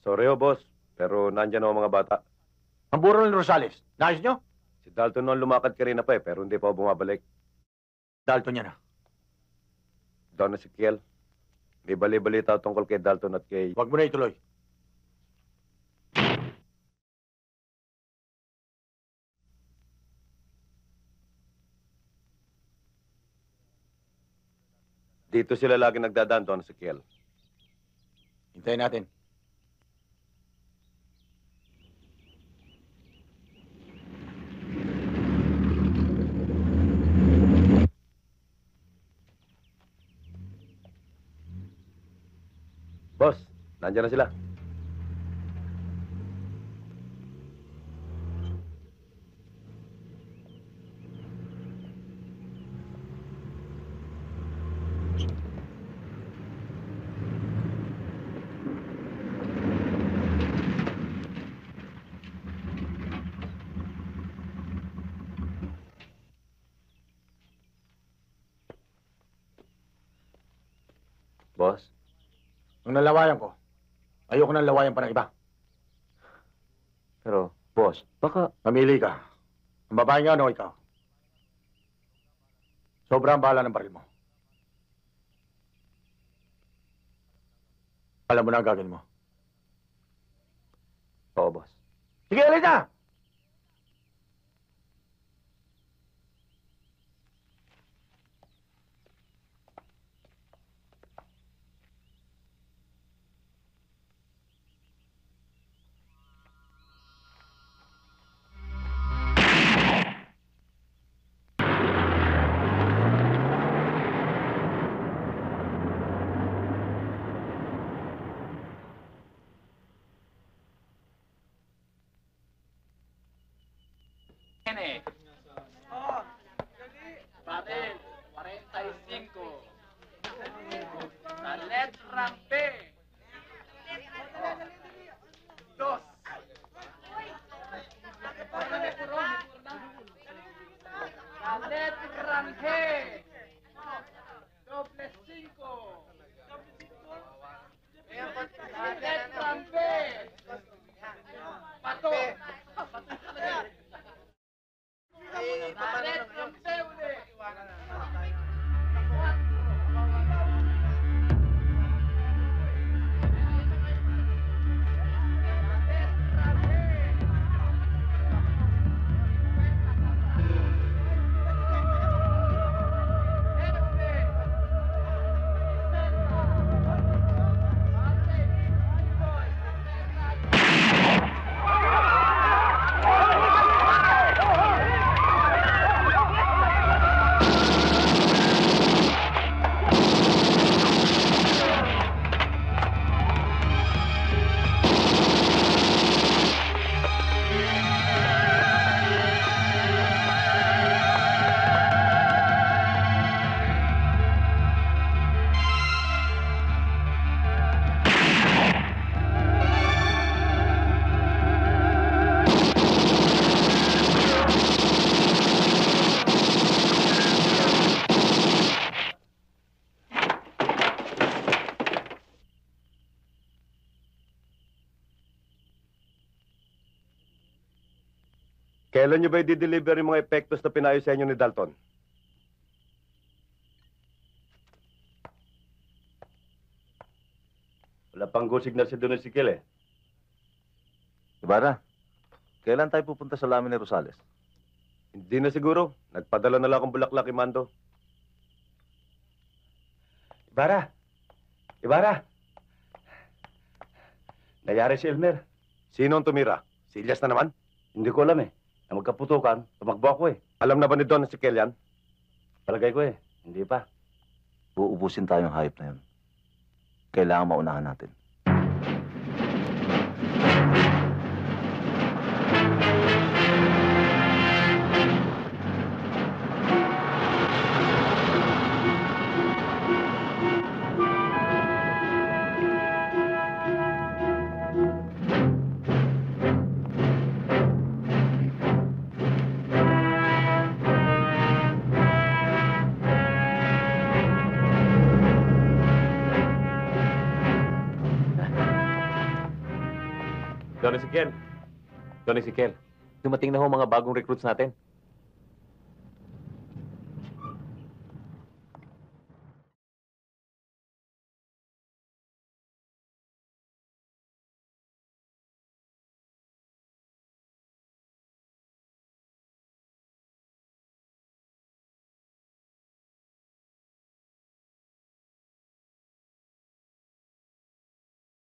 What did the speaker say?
Sorry ho, boss. Pero nandyan ho ang mga bata. Ang buro ng Rosales, naayos nyo? Si Dalton noon lumakad kanina pa pero hindi pa ho bumabalik. Dalton yan, Don Ezekiel, may bali-balita tungkol kay Dalton at kay... Huwag mo na ituloy. Dito sila lagi nagdadaan, Don Ezekiel. Hintayin natin. Boss, nandyan na sila. Boss? Ang nalawayan ko, ayoko nang lawayan pa ng iba. Pero, boss, baka... Mamili ka. Ang babae nga o ikaw? Sobrang bahala ng baril mo. Alam mo na ang gagawin mo. Oo, boss. Sige, alis na! Baril, 45. Sa letrang B. 2. Sa letrang G. Doble 5. Sa letrang B. Pato. Sa letrang C ulit. Kailan nyo ba i-deliver yung mga epektos na pinayo sa inyo ni Dalton? Wala pang go signal si Don Ezekiel eh. Ibarra, kailan tayo pupunta sa lamin ni Rosales? Hindi na siguro. Nagpadala na lang akong bulaklak kay Mando. Ibarra! Ibarra! Nangyari si Elmer. Sino ang tumira? Si Ilyas na naman? Hindi ko alam eh. Na magkaputukan, tumakbo ako eh. Alam na ba ni Don Ezekiel yan? Palagay ko eh. Hindi pa. Uubusin tayong hayop na yun. Kailangan maunahan natin. Don Ezekiel. Don Ezekiel. Dumating na ho mga bagong recruits natin.